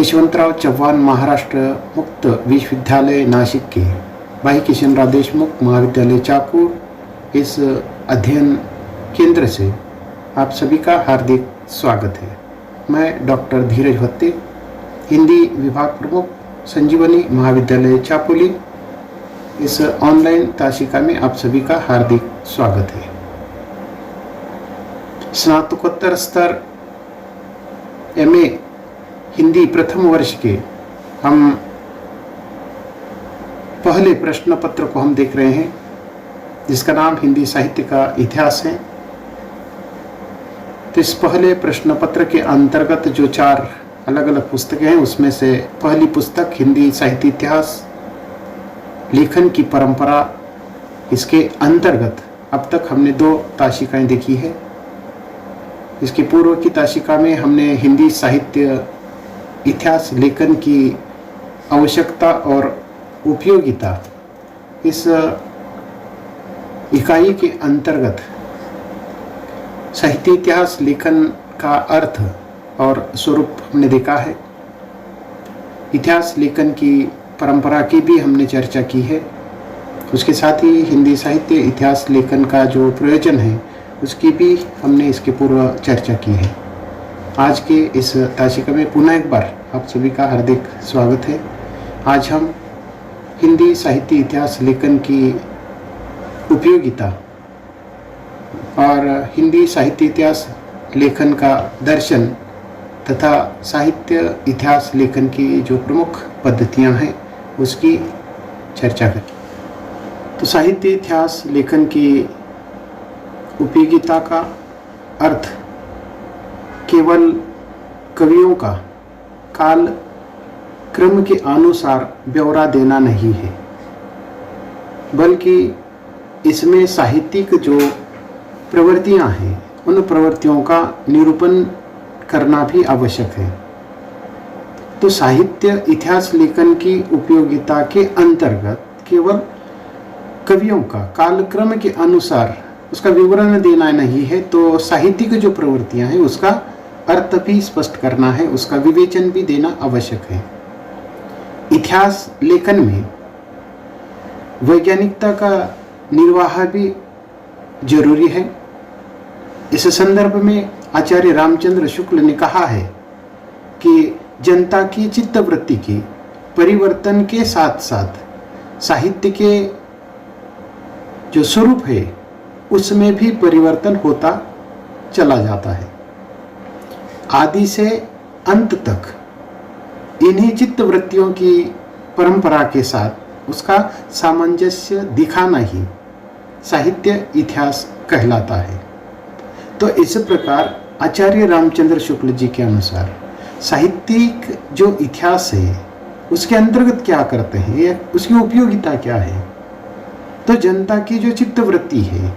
यशवंतराव चव्हाण महाराष्ट्र मुक्त विश्वविद्यालय नासिक के भाई किशनराव देशमुख महाविद्यालय चाकूर इस अध्ययन केंद्र से आप सभी का हार्दिक स्वागत है। मैं डॉक्टर धीरज भत्ते, हिंदी विभाग प्रमुख, संजीवनी महाविद्यालय चापोली, इस ऑनलाइन ताशिका में आप सभी का हार्दिक स्वागत है। स्नातकोत्तर स्तर MA हिंदी प्रथम वर्ष के हम पहले प्रश्न पत्र को हम देख रहे हैं, जिसका नाम हिंदी साहित्य का इतिहास है। तो इस पहले प्रश्न पत्र के अंतर्गत जो 4 अलग अलग पुस्तकें हैं, उसमें से पहली पुस्तक हिंदी साहित्य इतिहास लेखन की परंपरा, इसके अंतर्गत अब तक हमने 2 ताशिकाएं देखी है। इसके पूर्व की ताशिका में हमने हिंदी साहित्य इतिहास लेखन की आवश्यकता और उपयोगिता, इस इकाई के अंतर्गत साहित्य इतिहास लेखन का अर्थ और स्वरूप हमने देखा है। इतिहास लेखन की परंपरा की भी हमने चर्चा की है। उसके साथ ही हिंदी साहित्य इतिहास लेखन का जो प्रयोजन है, उसकी भी हमने इसके पूर्व चर्चा की है। आज के इस ताशिका में पुनः एक बार आप सभी का हार्दिक स्वागत है। आज हम हिंदी साहित्य इतिहास लेखन की उपयोगिता और हिंदी साहित्य इतिहास लेखन का दर्शन तथा साहित्य इतिहास लेखन की जो प्रमुख पद्धतियां हैं, उसकी चर्चा करें। तो साहित्य इतिहास लेखन की उपयोगिता का अर्थ केवल कवियों का काल क्रम के अनुसार ब्यौरा देना नहीं है, बल्कि इसमें साहित्यिक जो प्रवृत्तियां हैं, उन प्रवृत्तियों का निरूपण करना भी आवश्यक है। तो साहित्य इतिहास लेखन की उपयोगिता के अंतर्गत केवल कवियों का कालक्रम के अनुसार उसका विवरण देना नहीं है, तो साहित्यिक जो प्रवृत्तियां हैं उसका अर्थ भी स्पष्ट करना है, उसका विवेचन भी देना आवश्यक है। इतिहास लेखन में वैज्ञानिकता का निर्वाह भी जरूरी है। इस संदर्भ में आचार्य रामचंद्र शुक्ल ने कहा है कि जनता की चित्तवृत्ति के परिवर्तन के साथ साथ साहित्य के जो स्वरूप है, उसमें भी परिवर्तन होता चला जाता है। आदि से अंत तक इन्हीं चित्तवृत्तियों की परंपरा के साथ उसका सामंजस्य दिखाना ही साहित्य इतिहास कहलाता है। तो इस प्रकार आचार्य रामचंद्र शुक्ल जी के अनुसार साहित्यिक जो इतिहास है, उसके अंतर्गत क्या करते हैं, उसकी उपयोगिता क्या है। तो जनता की जो चित्तवृत्ति है,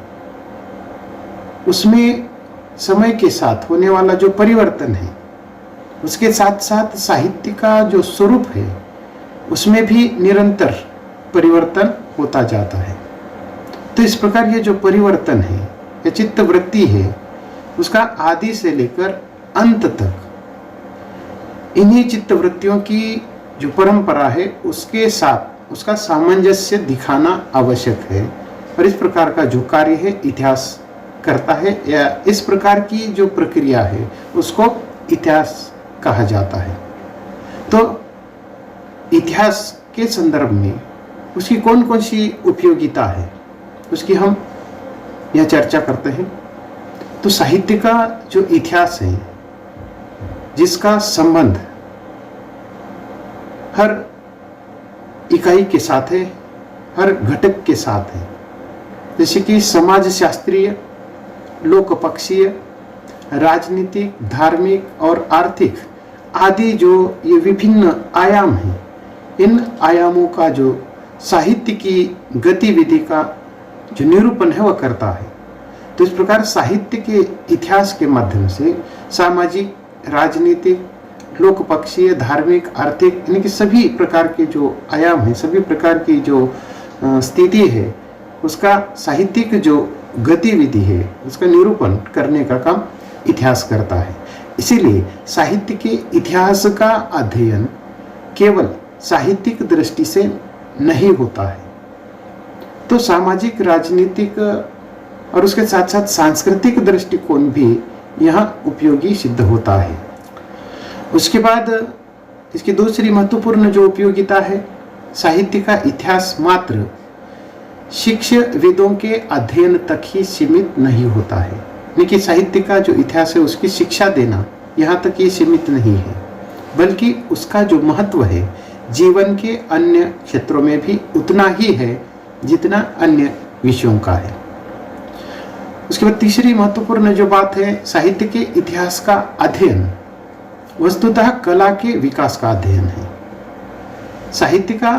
उसमें समय के साथ होने वाला जो परिवर्तन है, उसके साथ साथ साहित्य का जो स्वरूप है, उसमें भी निरंतर परिवर्तन होता जाता है। तो इस प्रकार ये जो परिवर्तन है, ये चित्तवृत्ति है, उसका आदि से लेकर अंत तक इन्हीं चित्तवृत्तियों की जो परंपरा है, उसके साथ उसका सामंजस्य दिखाना आवश्यक है। और इस प्रकार का जो कार्य है इतिहास करता है, या इस प्रकार की जो प्रक्रिया है, उसको इतिहास कहा जाता है। तो इतिहास के संदर्भ में उसकी कौन कौन सी उपयोगिता है, उसकी हम यह चर्चा करते हैं। तो साहित्य का जो इतिहास है, जिसका संबंध हर इकाई के साथ है, हर घटक के साथ है, जैसे कि समाज शास्त्रीय, लोकपक्षीय, राजनीतिक, धार्मिक और आर्थिक आदि जो ये विभिन्न आयाम हैं, इन आयामों का जो साहित्य की गतिविधि का जो निरूपण है वह करता है। तो इस प्रकार साहित्य के इतिहास के माध्यम से सामाजिक, राजनीतिक, लोकपक्षीय, धार्मिक, आर्थिक, यानी कि सभी प्रकार के जो आयाम हैं, सभी प्रकार की जो स्थिति है, उसका साहित्यिक जो गतिविधि है, उसका निरूपण करने का काम इतिहास करता है। इसीलिए साहित्य के इतिहास का अध्ययन केवल साहित्यिक दृष्टि से नहीं होता है, तो सामाजिक, राजनीतिक और उसके साथ साथ सांस्कृतिक दृष्टिकोण भी यहाँ उपयोगी सिद्ध होता है। उसके बाद इसकी दूसरी महत्वपूर्ण जो उपयोगिता है, साहित्य का इतिहास मात्र शिक्षाविदों के अध्ययन तक ही सीमित नहीं होता है। यानी कि साहित्य का जो इतिहास है उसकी शिक्षा देना यहाँ तक ये सीमित नहीं है, बल्कि उसका जो महत्व है जीवन के अन्य क्षेत्रों में भी उतना ही है जितना अन्य विषयों का है। उसके बाद तीसरी महत्वपूर्ण जो बात है, साहित्य के इतिहास का अध्ययन वस्तुतः कला के विकास का अध्ययन है। साहित्य का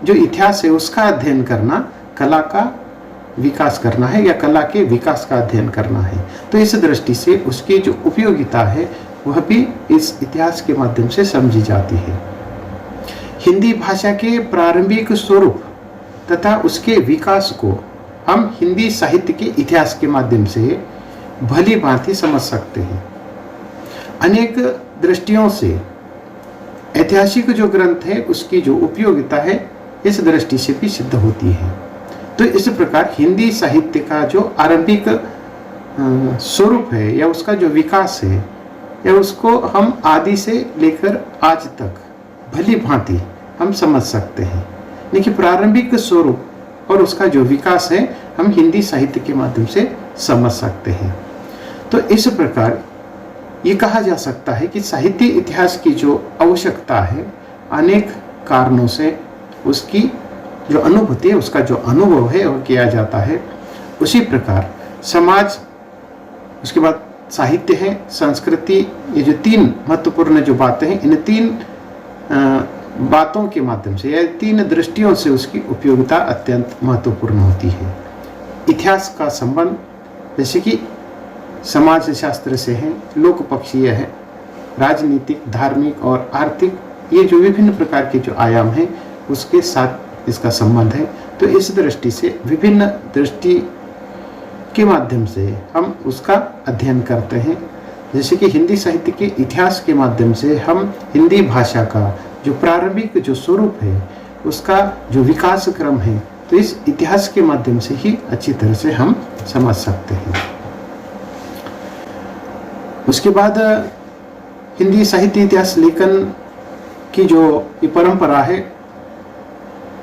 जो इतिहास है उसका अध्ययन करना कला का विकास करना है या कला के विकास का अध्ययन करना है। तो इस दृष्टि से उसकी जो उपयोगिता है वह भी इस इतिहास के माध्यम से समझी जाती है। हिंदी भाषा के प्रारंभिक स्वरूप तथा उसके विकास को हम हिंदी साहित्य के इतिहास के माध्यम से भली भांति समझ सकते हैं। अनेक दृष्टियों से ऐतिहासिक जो ग्रंथ है उसकी जो उपयोगिता है इस दृष्टि से भी सिद्ध होती है। तो इस प्रकार हिंदी साहित्य का जो आरंभिक स्वरूप है या उसका जो विकास है या उसको हम आदि से लेकर आज तक भली भांति हम समझ सकते हैं। लेकिन प्रारंभिक स्वरूप और उसका जो विकास है हम हिंदी साहित्य के माध्यम से समझ सकते हैं। तो इस प्रकार ये कहा जा सकता है कि साहित्य इतिहास की जो आवश्यकता है अनेक कारणों से उसकी जो अनुभूति है, उसका जो अनुभव है वह किया जाता है। उसी प्रकार समाज, उसके बाद साहित्य है, संस्कृति, ये जो तीन महत्वपूर्ण जो बातें हैं, इन तीन बातों के माध्यम से या तीन दृष्टियों से उसकी उपयोगिता अत्यंत महत्वपूर्ण होती है। इतिहास का संबंध जैसे कि समाज शास्त्र से है, लोक पक्षीय है, राजनीतिक, धार्मिक और आर्थिक, ये जो विभिन्न प्रकार के जो आयाम हैं उसके साथ इसका संबंध है। तो इस दृष्टि से विभिन्न दृष्टि के माध्यम से हम उसका अध्ययन करते हैं। जैसे कि हिंदी साहित्य के इतिहास के माध्यम से हम हिंदी भाषा का जो प्रारंभिक जो स्वरूप है उसका जो विकास क्रम है तो इस इतिहास के माध्यम से ही अच्छी तरह से हम समझ सकते हैं। उसके बाद हिंदी साहित्य इतिहास लेखन की जो ये परंपरा है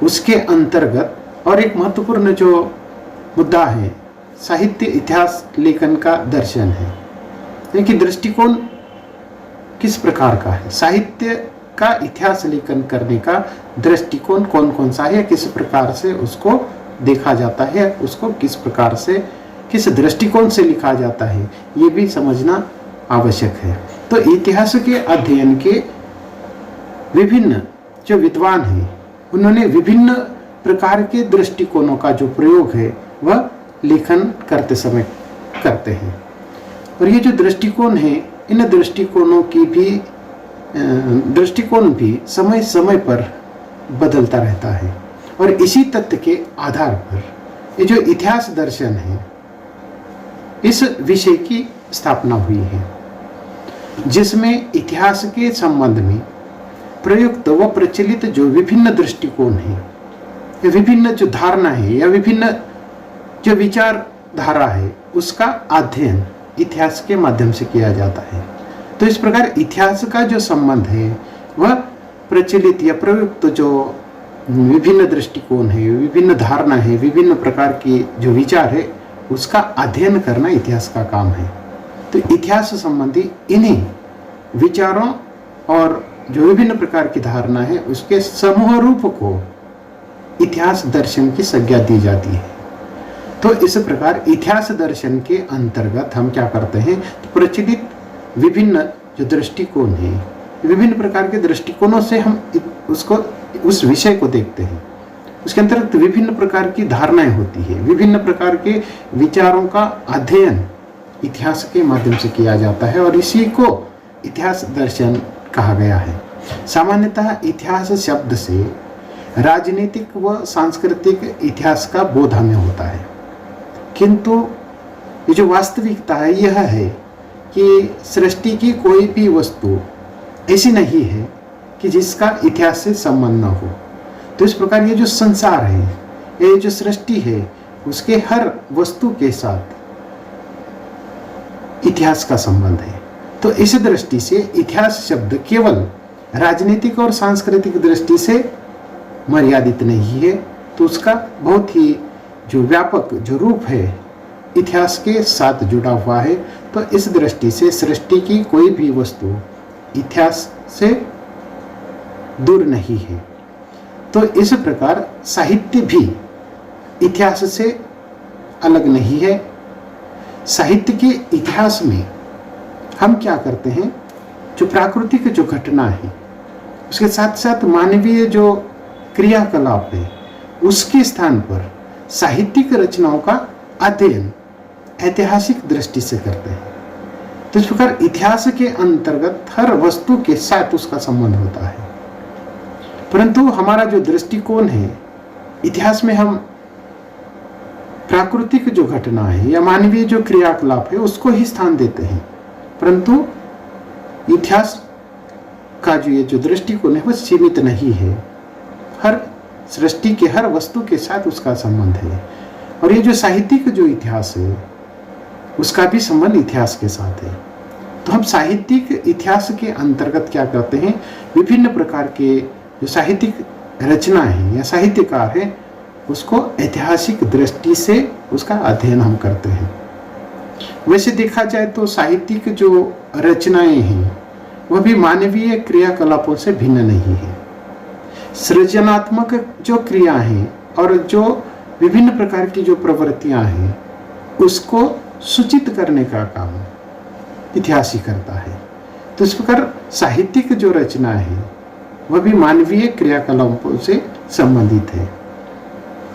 उसके अंतर्गत और एक महत्वपूर्ण जो मुद्दा है साहित्य इतिहास लेखन का दर्शन है, यानी कि दृष्टिकोण किस प्रकार का है। साहित्य का इतिहास लेखन करने का दृष्टिकोण कौन कौन सा है, किस प्रकार से उसको देखा जाता है, उसको किस प्रकार से किस दृष्टिकोण से लिखा जाता है, ये भी समझना आवश्यक है। तो इतिहास के अध्ययन के विभिन्न जो विद्वान हैं उन्होंने विभिन्न प्रकार के दृष्टिकोणों का जो प्रयोग है वह लेखन करते समय करते हैं। और ये जो दृष्टिकोण है इन दृष्टिकोणों की भी दृष्टिकोण भी समय समय पर बदलता रहता है। और इसी तथ्य के आधार पर ये जो इतिहास दर्शन है इस विषय की स्थापना हुई है, जिसमें इतिहास के संबंध में प्रयुक्त व प्रचलित जो विभिन्न दृष्टिकोण है, विभिन्न जो धारणा है या विभिन्न जो विचारधारा है उसका अध्ययन इतिहास के माध्यम से किया जाता है। तो इस प्रकार इतिहास का जो संबंध है वह प्रचलित या प्रयुक्त जो विभिन्न दृष्टिकोण है, विभिन्न धारणा है, विभिन्न प्रकार की जो विचार है उसका अध्ययन करना इतिहास का काम है। तो इतिहास संबंधी इन्हीं विचारों और जो विभिन्न प्रकार की धारणा है उसके समूह रूप को इतिहास दर्शन की संज्ञा दी जाती है। तो इस प्रकार इतिहास दर्शन के अंतर्गत हम क्या करते हैं, तो प्रचलित विभिन्न जो दृष्टिकोण है, विभिन्न प्रकार के दृष्टिकोणों से हम उसको उस विषय को देखते हैं। उसके अंतर्गत विभिन्न प्रकार की धारणाएं होती है, विभिन्न प्रकार के विचारों का अध्ययन इतिहास के माध्यम से किया जाता है और इसी को इतिहास दर्शन कहा गया है। सामान्यतः इतिहास शब्द से राजनीतिक व सांस्कृतिक इतिहास का बोध हमें होता है, किंतु ये जो वास्तविकता है यह है कि सृष्टि की कोई भी वस्तु ऐसी नहीं है कि जिसका इतिहास से संबंध न हो। तो इस प्रकार ये जो संसार है, ये जो सृष्टि है, उसके हर वस्तु के साथ इतिहास का संबंध है। तो इस दृष्टि से इतिहास शब्द केवल राजनीतिक और सांस्कृतिक दृष्टि से मर्यादित नहीं है, तो उसका बहुत ही जो व्यापक जो रूप है इतिहास के साथ जुड़ा हुआ है। तो इस दृष्टि से सृष्टि की कोई भी वस्तु इतिहास से दूर नहीं है। तो इस प्रकार साहित्य भी इतिहास से अलग नहीं है। साहित्य के इतिहास में हम क्या करते हैं, जो प्राकृतिक जो घटना है उसके साथ साथ मानवीय जो क्रियाकलाप है उसके स्थान पर साहित्यिक रचनाओं का अध्ययन ऐतिहासिक दृष्टि से करते हैं। तो इस प्रकार इतिहास के अंतर्गत हर वस्तु के साथ उसका संबंध होता है, परंतु हमारा जो दृष्टिकोण है इतिहास में हम प्राकृतिक जो घटना है या मानवीय जो क्रियाकलाप है उसको ही स्थान देते हैं, परंतु इतिहास का जो ये जो दृष्टिकोण है वो सीमित नहीं है। हर सृष्टि के हर वस्तु के साथ उसका संबंध है। और ये जो साहित्यिक जो इतिहास है उसका भी संबंध इतिहास के साथ है। तो हम साहित्यिक इतिहास के अंतर्गत क्या करते हैं, विभिन्न प्रकार के जो साहित्यिक रचना है या साहित्यकार है उसको ऐतिहासिक दृष्टि से उसका अध्ययन हम करते हैं। वैसे देखा जाए तो साहित्यिक जो रचनाएं हैं वह भी मानवीय क्रियाकलापों से भिन्न नहीं है। सृजनात्मक जो क्रिया है और जो विभिन्न प्रकार की जो प्रवृत्तियां हैं उसको सूचित करने का काम इतिहास ही करता है। तो इस प्रकार साहित्यिक जो रचना है वह भी मानवीय क्रियाकलापों से संबंधित है,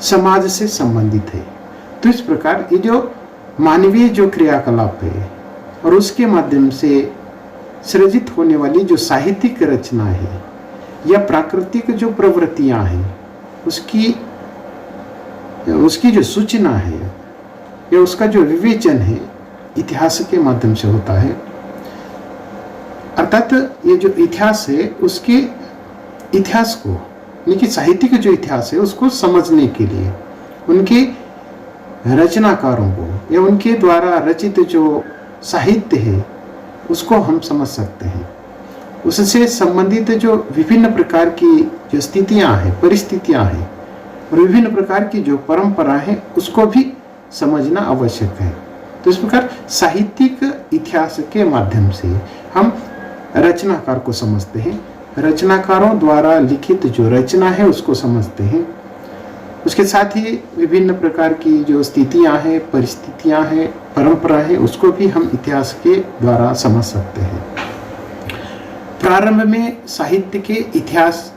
समाज से संबंधित है। तो इस प्रकार ये जो मानवीय जो क्रियाकलाप है और उसके माध्यम से सृजित होने वाली जो साहित्यिक रचना है या प्राकृतिक जो प्रवृत्तियां हैं उसकी जो सूचना है या उसका जो विवेचन है इतिहास के माध्यम से होता है। अर्थात ये जो इतिहास है उसके इतिहास को यानी कि साहित्यिक जो इतिहास है उसको समझने के लिए उनके रचनाकारों को या उनके द्वारा रचित जो साहित्य है उसको हम समझ सकते हैं। उससे संबंधित जो विभिन्न प्रकार की जो स्थितियां हैं, परिस्थितियां हैं और विभिन्न प्रकार की जो परंपरा है उसको भी समझना आवश्यक है। तो इस प्रकार साहित्यिक इतिहास के माध्यम से हम रचनाकार को समझते हैं, रचनाकारों द्वारा लिखित जो रचना है उसको समझते हैं। उसके साथ ही विभिन्न प्रकार की जो स्थितियां हैं, परिस्थितियां हैं, परंपरा है उसको भी हम इतिहास के द्वारा समझ सकते हैं। प्रारंभ में साहित्य के इतिहास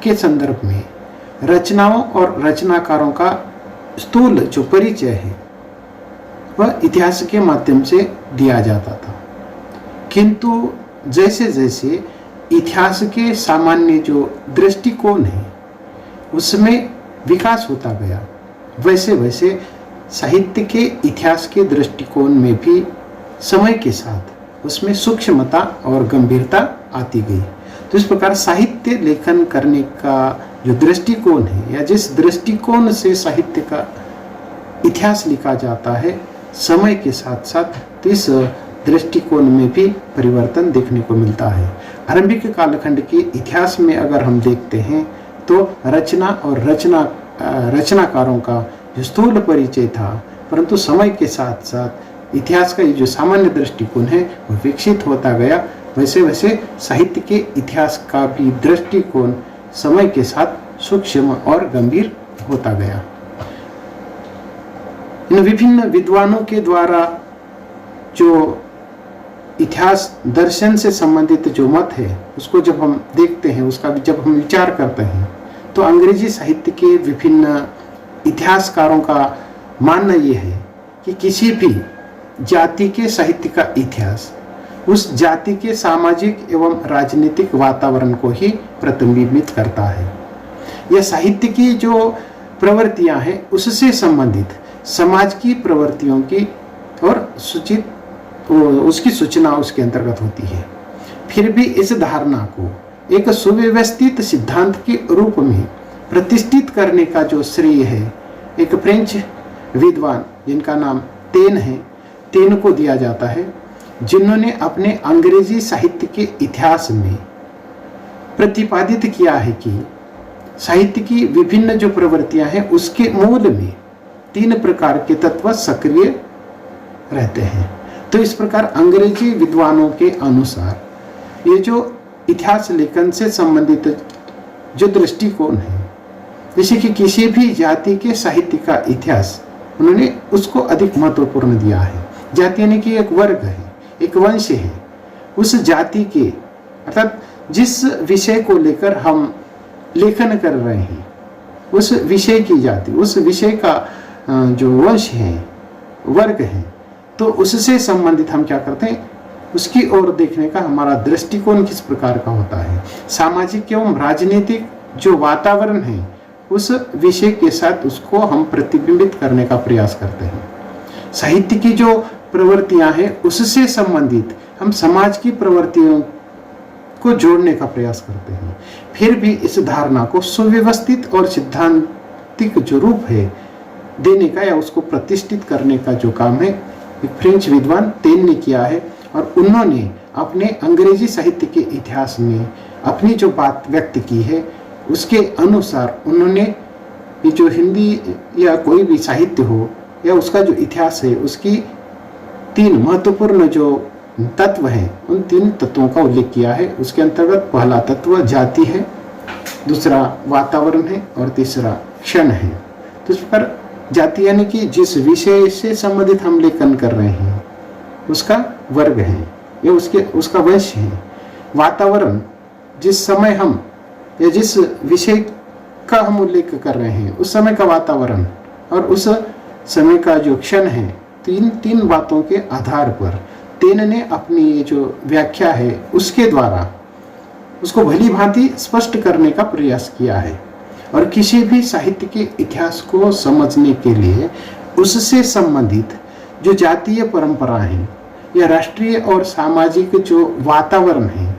के संदर्भ में रचनाओं और रचनाकारों का स्थूल जो परिचय है वह इतिहास के माध्यम से दिया जाता था, किंतु जैसे जैसे इतिहास के सामान्य जो दृष्टिकोण है उसमें विकास होता गया वैसे वैसे साहित्य के इतिहास के दृष्टिकोण में भी समय के साथ उसमें सूक्ष्मता और गंभीरता आती गई। तो इस प्रकार साहित्य लेखन करने का जो दृष्टिकोण है या जिस दृष्टिकोण से साहित्य का इतिहास लिखा जाता है समय के साथ साथ इस दृष्टिकोण में भी परिवर्तन देखने को मिलता है। आरंभिक कालखंड के इतिहास में अगर हम देखते हैं तो रचना और रचनाकारों का जो स्थूल परिचय था, परंतु समय के साथ साथ इतिहास का ये जो सामान्य दृष्टिकोण है वो विकसित होता गया। वैसे वैसे साहित्य के इतिहास का भी दृष्टिकोण समय के साथ सूक्ष्म और गंभीर होता गया। इन विभिन्न विद्वानों के द्वारा जो इतिहास दर्शन से संबंधित जो मत है उसको जब हम देखते हैं, उसका जब हम विचार करते हैं तो अंग्रेजी साहित्य के विभिन्न इतिहासकारों का मानना यह है कि किसी भी जाति के साहित्य का इतिहास उस जाति के सामाजिक एवं राजनीतिक वातावरण को ही प्रतिबिंबित करता है। यह साहित्य की जो प्रवृत्तियां हैं उससे संबंधित समाज की प्रवृत्तियों की और सूचित उसकी सूचना उसके अंतर्गत होती है। फिर भी इस धारणा को एक सुव्यवस्थित सिद्धांत के रूप में प्रतिष्ठित करने का जो श्रेय है एक फ्रेंच विद्वान जिनका नाम टेन है, टेन को दिया जाता है, जिन्होंने अपने अंग्रेजी साहित्य के इतिहास में प्रतिपादित किया है कि साहित्य की विभिन्न जो प्रवृत्तियां हैं उसके मूल में 3 प्रकार के तत्व सक्रिय रहते हैं। तो इस प्रकार अंग्रेजी विद्वानों के अनुसार ये जो इतिहास लेखन से संबंधित जो दृष्टिकोण है, जैसे कि किसी भी जाति के साहित्य का इतिहास, उन्होंने उसको अधिक महत्वपूर्ण दिया है। जाति यानी कि एक वर्ग है, एक वंश है, उस जाति के अर्थात जिस विषय को लेकर हम लेखन कर रहे हैं उस विषय की जाति, उस विषय का जो वंश है, वर्ग है, तो उससे संबंधित हम क्या करते हैं, उसकी ओर देखने का हमारा दृष्टिकोण किस प्रकार का होता है। सामाजिक एवं राजनीतिक जो वातावरण है उस विषय के साथ उसको हम प्रतिबिंबित करने का प्रयास करते हैं। साहित्य की जो प्रवृत्तियां हैं उससे संबंधित हम समाज की प्रवृत्तियों को जोड़ने का प्रयास करते हैं। फिर भी इस धारणा को सुव्यवस्थित और सिद्धांतिक जो रूप है देने का या उसको प्रतिष्ठित करने का जो काम है एक फ्रेंच विद्वान टेन ने किया है, और उन्होंने अपने अंग्रेजी साहित्य के इतिहास में अपनी जो बात व्यक्त की है उसके अनुसार उन्होंने ये जो हिंदी या कोई भी साहित्य हो या उसका जो इतिहास है उसकी 3 महत्वपूर्ण जो तत्व हैं उन 3 तत्वों का उल्लेख किया है। उसके अंतर्गत पहला तत्व जाति है, दूसरा वातावरण है और तीसरा क्षण है। तो इस पर जाति यानी कि जिस विषय से संबंधित हम लेखन कर रहे हैं उसका वर्ग है या उसका वंश है। वातावरण जिस समय हम या जिस विषय का हम उल्लेख कर रहे हैं उस समय का वातावरण और उस समय का जो क्षण है, तीन बातों के आधार पर टेन ने अपनी ये जो व्याख्या है उसके द्वारा उसको भली भांति स्पष्ट करने का प्रयास किया है। और किसी भी साहित्य के इतिहास को समझने के लिए उससे संबंधित जो जातीय परंपराएं हैं या राष्ट्रीय और सामाजिक जो वातावरण है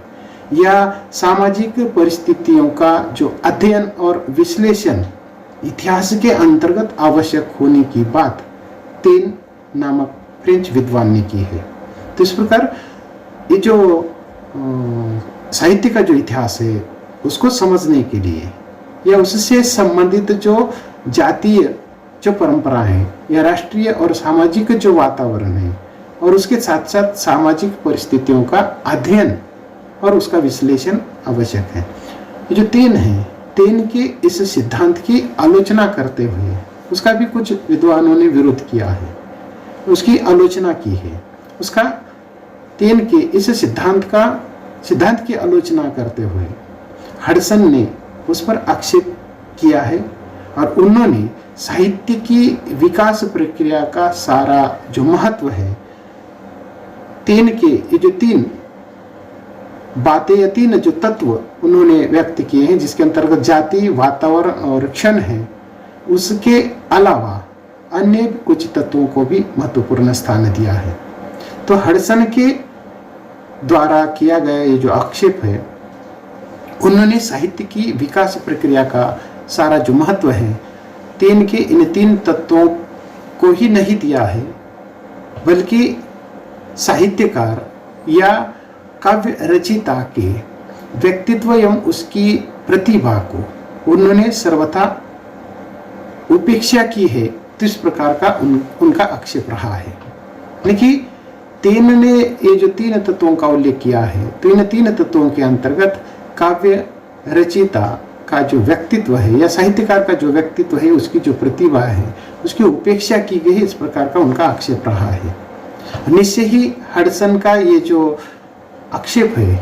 या सामाजिक परिस्थितियों का जो अध्ययन और विश्लेषण इतिहास के अंतर्गत आवश्यक होने की बात टेन नामक फ्रेंच विद्वान ने की है। तो इस प्रकार ये जो साहित्य का जो इतिहास है उसको समझने के लिए या उससे संबंधित जो जातीय जो परंपरा है या राष्ट्रीय और सामाजिक जो वातावरण है और उसके साथ साथ सामाजिक परिस्थितियों का अध्ययन और उसका विश्लेषण आवश्यक है। ये जो टेन है, टेन के इस सिद्धांत की आलोचना करते हुए उसका भी कुछ विद्वानों ने विरोध किया है, उसकी आलोचना की है। उसका टेन के इस सिद्धांत की आलोचना करते हुए हडसन ने उस पर आक्षेप किया है और उन्होंने साहित्य की विकास प्रक्रिया का सारा जो महत्व है टेन के ये जो 3 बातें या 3 जो तत्व उन्होंने व्यक्त किए हैं जिसके अंतर्गत जाति, वातावरण और क्षण है, उसके अलावा अन्य कुछ तत्वों को भी महत्वपूर्ण स्थान दिया है। तो हडसन के द्वारा किया गया ये जो आक्षेप है, उन्होंने साहित्य की विकास प्रक्रिया का सारा जो महत्व है टेन के इन 3 तत्वों को ही नहीं दिया है, बल्कि साहित्यकार या काव्य रचयिता के व्यक्तित्व एवं उसकी प्रतिभा को उन्होंने सर्वथा उपेक्षा की है। तो इस प्रकार का उनका आक्षेप रहा है। लेकिन टेन ने ये जो 3 तत्वों का उल्लेख किया है तो इन 3 तत्वों के अंतर्गत काव्य रचयिता का जो व्यक्तित्व है या साहित्यकार का जो व्यक्तित्व है, उसकी जो प्रतिभा है, उसकी उपेक्षा की गई है, इस प्रकार का उनका आक्षेप रहा है। निश्चय ही हडसन का ये जो आक्षेप है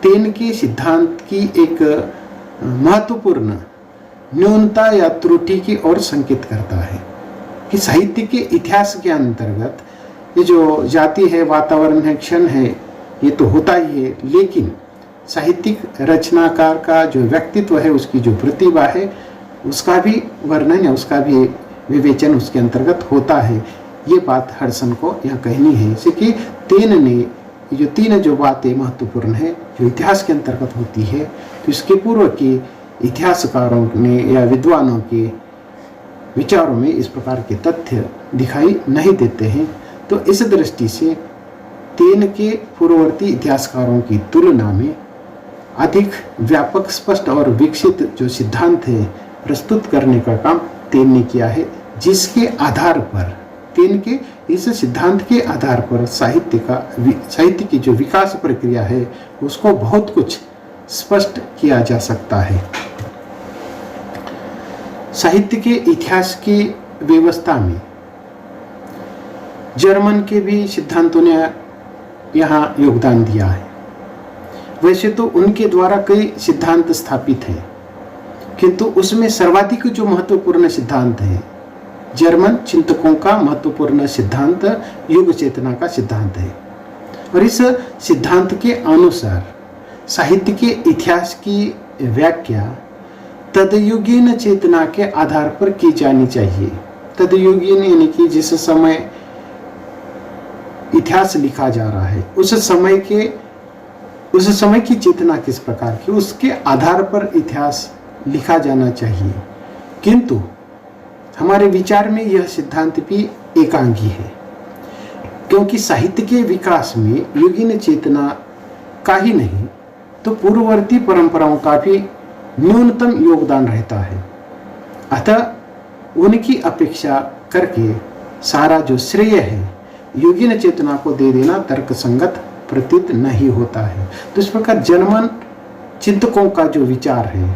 टेन के सिद्धांत की एक महत्वपूर्ण न्यूनता या त्रुटि की ओर संकेत करता है कि साहित्य के इतिहास के अंतर्गत ये जो जाति है, वातावरण है, क्षण है, ये तो होता ही है, लेकिन साहित्यिक रचनाकार का जो व्यक्तित्व है, उसकी जो प्रतिभा है, उसका भी वर्णन या उसका भी विवेचन उसके अंतर्गत होता है। ये बात हडसन को यहाँ कहनी है। जैसे कि तेन ने जो तीन जो बातें महत्वपूर्ण है जो इतिहास के अंतर्गत होती है, तो इसके पूर्व के इतिहासकारों ने या विद्वानों के विचारों में इस प्रकार के तथ्य दिखाई नहीं देते हैं। तो इस दृष्टि से तेन के पूर्ववर्ती इतिहासकारों की तुलना में अधिक व्यापक, स्पष्ट और विकसित जो सिद्धांत है प्रस्तुत करने का काम तेन ने किया है, जिसके आधार पर तेन के इस सिद्धांत के आधार पर साहित्य की जो विकास प्रक्रिया है उसको बहुत कुछ स्पष्ट किया जा सकता है। साहित्य के इतिहास की व्यवस्था में जर्मन के भी सिद्धांतों ने यहाँ योगदान दिया है। वैसे तो उनके द्वारा कई सिद्धांत स्थापित हैं, किंतु उसमें सर्वाधिक जो महत्वपूर्ण सिद्धांत है, जर्मन चिंतकों का महत्वपूर्ण सिद्धांत युग चेतना का सिद्धांत है। और इस सिद्धांत के अनुसार साहित्य के इतिहास की व्याख्या तदयुगीन चेतना के आधार पर की जानी चाहिए। तदयुगीन यानी कि जिस समय इतिहास लिखा जा रहा है उस समय की चेतना किस प्रकार की, उसके आधार पर इतिहास लिखा जाना चाहिए। किंतु हमारे विचार में यह सिद्धांत भी एकांगी है, क्योंकि साहित्य के विकास में युगीन चेतना का ही नहीं तो पूर्ववर्ती परंपराओं का भी न्यूनतम योगदान रहता है। अतः उनकी अपेक्षा करके सारा जो श्रेय है युगीन चेतना को दे देना तर्कसंगत प्रतीत नहीं होता है। तो इस प्रकार जर्मन चिंतकों का जो विचार है,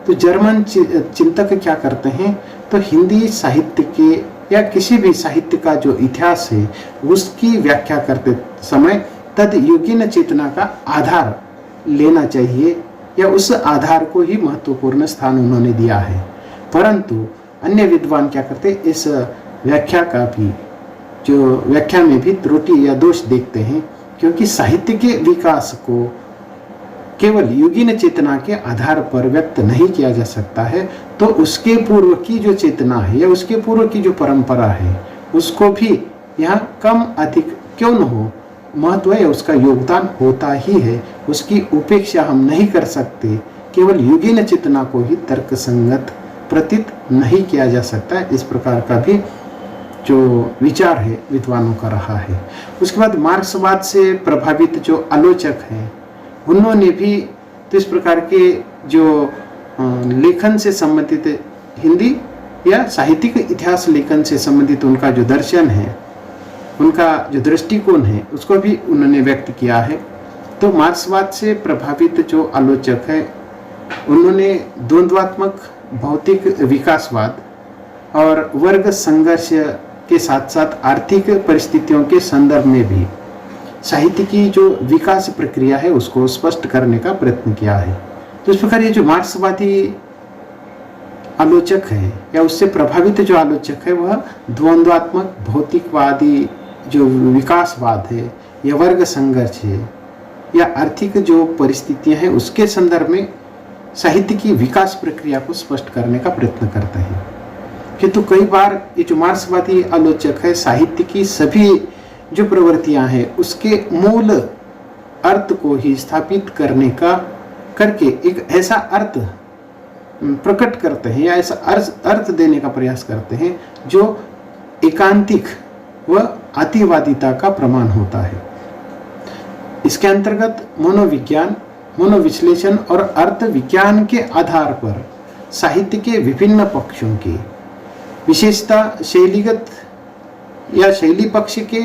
तो जर्मन चिंतक क्या करते हैं, तो हिंदी साहित्य के या किसी भी साहित्य का जो इतिहास है उसकी व्याख्या करते समय तद युगीन चेतना का आधार लेना चाहिए, या उस आधार को ही महत्वपूर्ण स्थान उन्होंने दिया है। परंतु अन्य विद्वान क्या करते, इस व्याख्या का भी जो व्याख्या में भी त्रुटि या दोष देखते हैं, क्योंकि साहित्य के विकास को केवल युगीन चेतना के आधार पर व्यक्त नहीं किया जा सकता है, तो उसके पूर्व की जो चेतना है या उसके पूर्व की जो परंपरा है उसको भी यहाँ कम अधिक क्यों न हो महत्व है, उसका योगदान होता ही है। उसकी उपेक्षा हम नहीं कर सकते, केवल युगीन चेतना को ही तर्कसंगत प्रतीत नहीं किया जा सकता। इस प्रकार का भी जो विचार है विद्वानों का रहा है। उसके बाद मार्क्सवाद से प्रभावित जो आलोचक हैं उन्होंने भी तो इस प्रकार के जो लेखन से संबंधित हिंदी या साहित्यिक इतिहास लेखन से संबंधित उनका जो दर्शन है, उनका जो दृष्टिकोण है, उसको भी उन्होंने व्यक्त किया है। तो मार्क्सवाद से प्रभावित जो आलोचक है उन्होंने द्वंद्वात्मक भौतिक विकासवाद और वर्ग संघर्ष के साथ साथ आर्थिक परिस्थितियों के संदर्भ में भी साहित्य की जो विकास प्रक्रिया है उसको स्पष्ट करने का प्रयत्न किया है। तो इस प्रकार ये जो मार्क्सवादी आलोचक है या उससे प्रभावित जो आलोचक है वह द्वंद्वात्मक भौतिकवादी जो विकासवाद है या वर्ग संघर्ष है या आर्थिक जो परिस्थितियां हैं उसके संदर्भ में साहित्य की विकास प्रक्रिया को स्पष्ट करने का प्रयत्न करते हैं। किंतु कई बार ये जो मार्क्सवादी आलोचक है साहित्य की सभी जो प्रवृत्तियां हैं उसके मूल अर्थ को ही स्थापित करके एक ऐसा अर्थ प्रकट करते हैं या ऐसा अर्थ देने का प्रयास करते हैं जो एकांतिक व अतिवादिता का प्रमाण होता है। इसके अंतर्गत मनोविज्ञान, मनोविश्लेषण और अर्थ विज्ञान के आधार पर साहित्य के विभिन्न पक्षों की विशेषता शैलीगत या शैली पक्ष के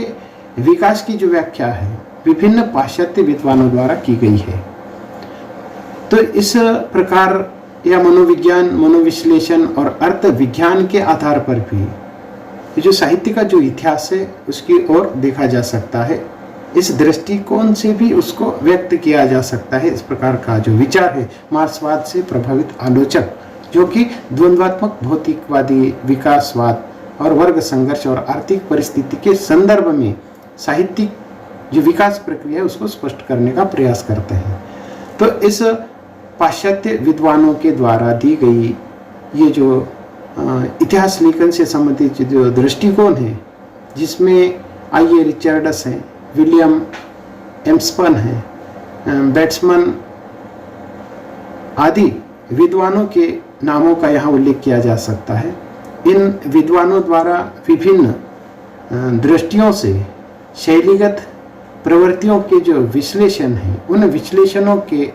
विकास की जो व्याख्या है विभिन्न पाश्चात्य विद्वानों द्वारा की गई है। तो इस प्रकार या मनोविज्ञान, मनोविश्लेषण और अर्थ विज्ञान के आधार पर भी जो साहित्य का जो इतिहास है उसकी ओर देखा जा सकता है। इस दृष्टिकोण से भी उसको व्यक्त किया जा सकता है। इस प्रकार का जो विचार है मार्क्सवाद से प्रभावित आलोचक जो कि द्वंद्वात्मक भौतिकवादी विकासवाद और वर्ग संघर्ष और आर्थिक परिस्थिति के संदर्भ में साहित्यिक जो विकास प्रक्रिया है उसको स्पष्ट करने का प्रयास करते हैं। तो इस पाश्चात्य विद्वानों के द्वारा दी गई ये जो इतिहास लेखन से संबंधित जो दृष्टिकोण है जिसमें आई.ए. रिचर्ड्स हैं, विलियम एम्सपन हैं, बैट्समैन आदि विद्वानों के नामों का यहाँ उल्लेख किया जा सकता है। इन विद्वानों द्वारा विभिन्न दृष्टियों से शैलीगत प्रवृत्तियों के जो विश्लेषण है, उन विश्लेषणों के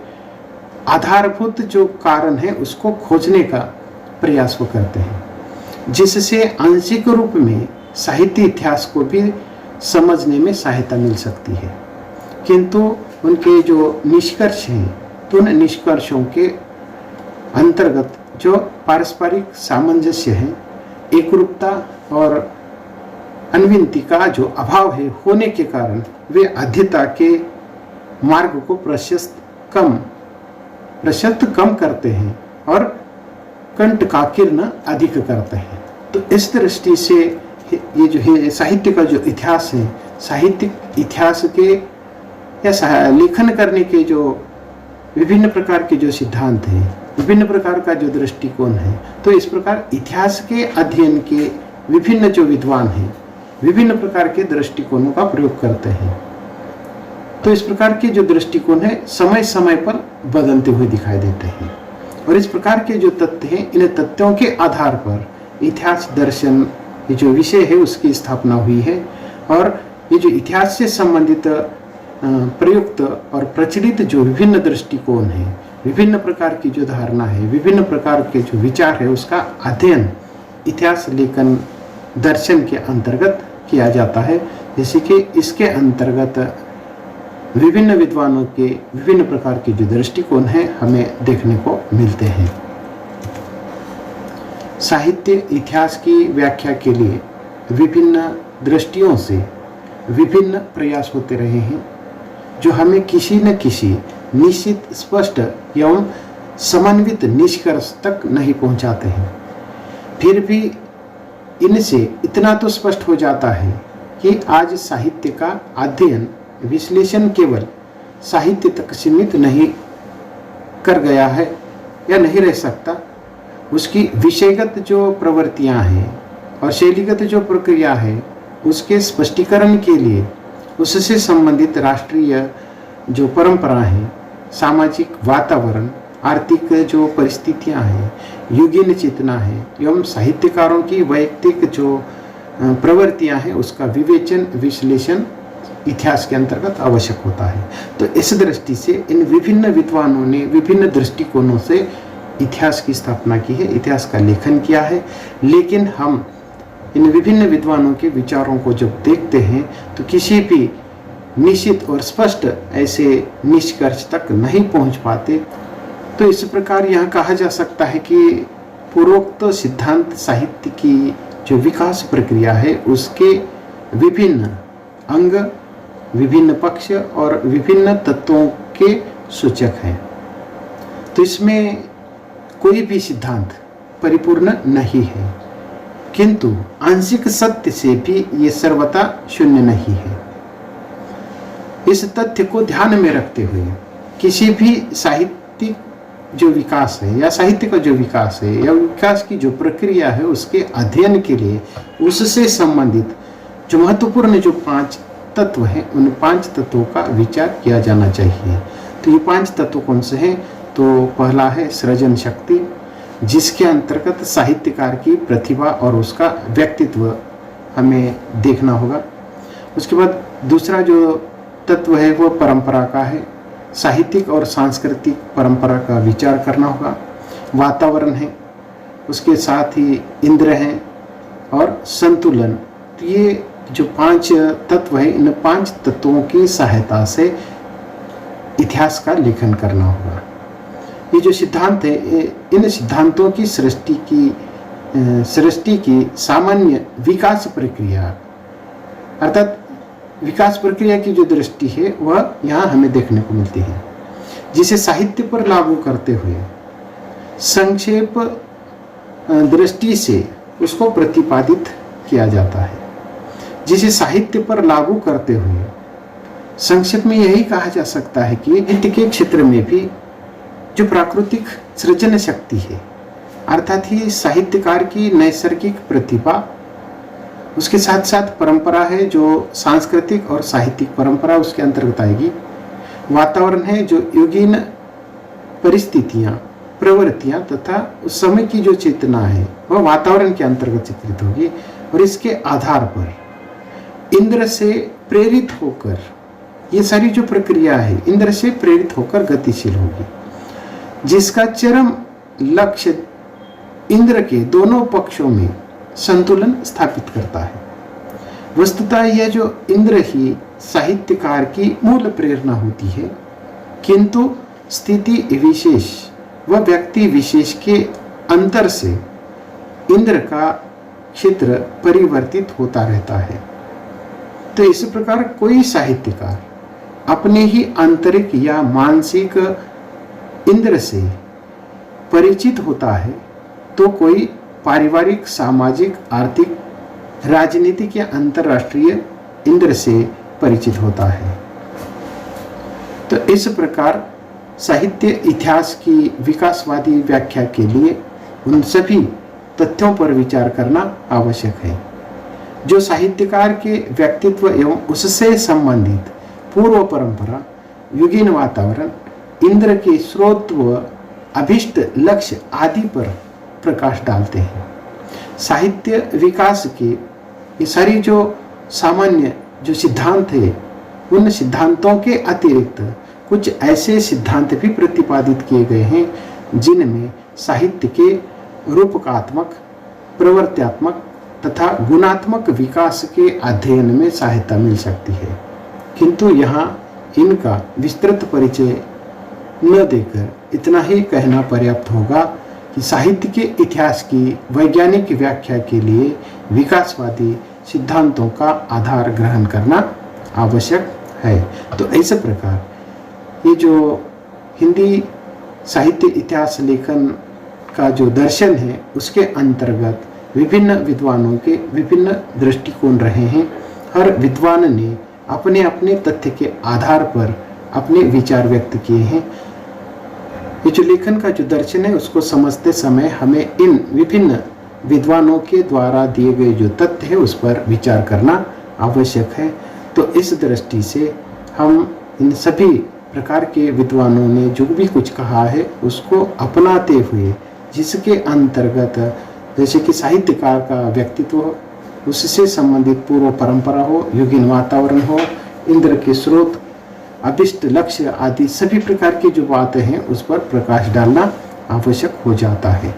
आधारभूत जो कारण है उसको खोजने का प्रयास वो करते हैं, जिससे आंशिक रूप में साहित्य इतिहास को भी समझने में सहायता मिल सकती है। किंतु उनके जो निष्कर्ष हैं, तो उन निष्कर्षों के अंतर्गत जो पारस्परिक सामंजस्य है, एकरूपता और अन्विन्ति का जो अभाव है होने के कारण वे अध्यता के मार्ग को प्रशस्त कम करते हैं और कंटकाकीर्ण अधिक करते हैं। तो इस दृष्टि से ये जो है साहित्य का जो इतिहास है, साहित्यिक इतिहास के या लेखन करने के जो विभिन्न प्रकार के जो सिद्धांत हैं, विभिन्न प्रकार का जो दृष्टिकोण है, तो इस प्रकार इतिहास के अध्ययन के विभिन्न जो विद्वान हैं विभिन्न प्रकार के दृष्टिकोणों का प्रयोग करते हैं। तो इस प्रकार के जो दृष्टिकोण है समय समय पर बदलते हुए दिखाई देते हैं और इस प्रकार के जो तथ्य हैं, इन तथ्यों के आधार पर इतिहास दर्शन ये जो विषय है उसकी स्थापना हुई है और ये जो इतिहास से संबंधित प्रयुक्त और प्रचलित जो विभिन्न दृष्टिकोण है, विभिन्न प्रकार की जो धारणा है, विभिन्न प्रकार के जो विचार है, उसका अध्ययन इतिहास लेखन दर्शन के अंतर्गत किया जाता है। जैसे कि इसके अंतर्गत विभिन्न विद्वानों के विभिन्न प्रकार के जो दृष्टिकोण हैं हमें देखने को मिलते हैं। साहित्य इतिहास की व्याख्या के लिए विभिन्न दृष्टियों से विभिन्न प्रयास होते रहे हैं, जो हमें किसी न किसी निश्चित स्पष्ट एवं समन्वित निष्कर्ष तक नहीं पहुंचाते हैं। फिर भी इनसे इतना तो स्पष्ट हो जाता है कि आज साहित्य का अध्ययन विश्लेषण केवल साहित्य तक सीमित नहीं कर गया है या नहीं रह सकता। उसकी विषयगत जो प्रवृत्तियां हैं और शैलीगत जो प्रक्रिया है, उसके स्पष्टीकरण के लिए उससे संबंधित राष्ट्रीय जो परंपरा है, सामाजिक वातावरण, आर्थिक जो परिस्थितियां हैं, युगीन चेतना है एवं साहित्यकारों की वैयक्तिक जो प्रवृत्तियां हैं, उसका विवेचन विश्लेषण इतिहास के अंतर्गत आवश्यक होता है। तो इस दृष्टि से इन विभिन्न विद्वानों ने विभिन्न दृष्टिकोणों से इतिहास की स्थापना की है, इतिहास का लेखन किया है। लेकिन हम इन विभिन्न विद्वानों के विचारों को जब देखते हैं तो किसी भी निश्चित और स्पष्ट ऐसे निष्कर्ष तक नहीं पहुंच पाते। तो इस प्रकार यहाँ कहा जा सकता है कि पूर्वोक्त सिद्धांत साहित्य की जो विकास प्रक्रिया है, उसके विभिन्न अंग, विभिन्न पक्ष और विभिन्न तत्वों के सूचक हैं। तो इसमें कोई भी सिद्धांत परिपूर्ण नहीं है, किंतु आंशिक सत्य से भी ये सर्वथा शून्य नहीं है। इस तथ्य को ध्यान में रखते हुए किसी भी साहित्यिक जो विकास है या साहित्य का जो विकास है या विकास की जो प्रक्रिया है, उसके अध्ययन के लिए उससे संबंधित जो महत्वपूर्ण जो 5 तत्व हैं, उन 5 तत्वों का विचार किया जाना चाहिए। तो ये 5 तत्व कौन से हैं? तो पहला है सृजन शक्ति, जिसके अंतर्गत साहित्यकार की प्रतिभा और उसका व्यक्तित्व हमें देखना होगा। उसके बाद दूसरा जो तत्व है वो परंपरा का है, साहित्यिक और सांस्कृतिक परंपरा का विचार करना होगा। वातावरण है, उसके साथ ही इंद्र हैं और संतुलन। तो ये जो 5 तत्व है, इन 5 तत्वों की सहायता से इतिहास का लेखन करना होगा। ये जो सिद्धांत है, इन सिद्धांतों की सृष्टि की सामान्य विकास प्रक्रिया, अर्थात विकास प्रक्रिया की जो दृष्टि है वह यहाँ हमें देखने को मिलती है, जिसे साहित्य पर लागू करते हुए संक्षेप दृष्टि से उसको प्रतिपादित किया जाता है। जिसे साहित्य पर लागू करते हुए संक्षेप में यही कहा जा सकता है कि साहित्य के क्षेत्र में भी जो प्राकृतिक सृजन शक्ति है, अर्थात ही साहित्यकार की नैसर्गिक प्रतिभा उसके साथ साथ परंपरा है जो सांस्कृतिक और साहित्यिक परंपरा उसके अंतर्गत आएगी। वातावरण है जो योगीन परिस्थितियां, प्रवृत्तियां तथा उस समय की जो चेतना है वह वातावरण के अंतर्गत चित्रित होगी। और इसके आधार पर इंद्र से प्रेरित होकर ये सारी जो प्रक्रिया है इंद्र से प्रेरित होकर गतिशील होगी, जिसका चरम लक्ष्य इंद्र के दोनों पक्षों में संतुलन स्थापित करता है। वस्तुतः यह जो इंद्र ही साहित्यकार की मूल प्रेरणा होती है, किंतु स्थिति विशेष व व्यक्ति विशेष के अंतर से इंद्र का क्षेत्र परिवर्तित होता रहता है। तो इस प्रकार कोई साहित्यकार अपने ही आंतरिक या मानसिक इंद्र से परिचित होता है तो कोई पारिवारिक, सामाजिक, आर्थिक, राजनीतिक या अंतर्राष्ट्रीय इंद्र से परिचित होता है। तो इस प्रकार साहित्य इतिहास की विकासवादी व्याख्या के लिए उन सभी तथ्यों पर विचार करना आवश्यक है जो साहित्यकार के व्यक्तित्व एवं उससे संबंधित पूर्व परंपरा, युगीन वातावरण, इंद्र के स्रोत व अभिष्ट लक्ष्य आदि पर प्रकाश डालते हैं। साहित्य विकास के ये सारी जो सामान्य जो सिद्धांत है उन सिद्धांतों के अतिरिक्त कुछ ऐसे सिद्धांत भी प्रतिपादित किए गए हैं जिनमें साहित्य के रूपकात्मक, प्रवृत्त्यात्मक तथा गुणात्मक विकास के अध्ययन में सहायता मिल सकती है, किंतु यहाँ इनका विस्तृत परिचय न देकर इतना ही कहना पर्याप्त होगा कि साहित्य के इतिहास की वैज्ञानिक व्याख्या के लिए विकासवादी सिद्धांतों का आधार ग्रहण करना आवश्यक है। तो इस प्रकार ये जो हिंदी साहित्य इतिहास लेखन का जो दर्शन है उसके अंतर्गत विभिन्न विद्वानों के विभिन्न दृष्टिकोण रहे हैं। हर विद्वान ने अपने अपने तथ्य के आधार पर अपने विचार व्यक्त किए हैं। ये जो लेखन का जो दर्शन है उसको समझते समय हमें इन विभिन्न विद्वानों के द्वारा दिए गए जो तथ्य है उस पर विचार करना आवश्यक है। तो इस दृष्टि से हम इन सभी प्रकार के विद्वानों ने जो भी कुछ कहा है उसको अपनाते हुए, जिसके अंतर्गत जैसे कि साहित्यकार का व्यक्तित्व हो, उससे संबंधित पूर्व परंपरा हो, योगीन वातावरण हो, इंद्र के स्रोत, अभिष्ट लक्ष्य आदि सभी प्रकार की जो बातें हैं उस पर प्रकाश डालना आवश्यक हो जाता है।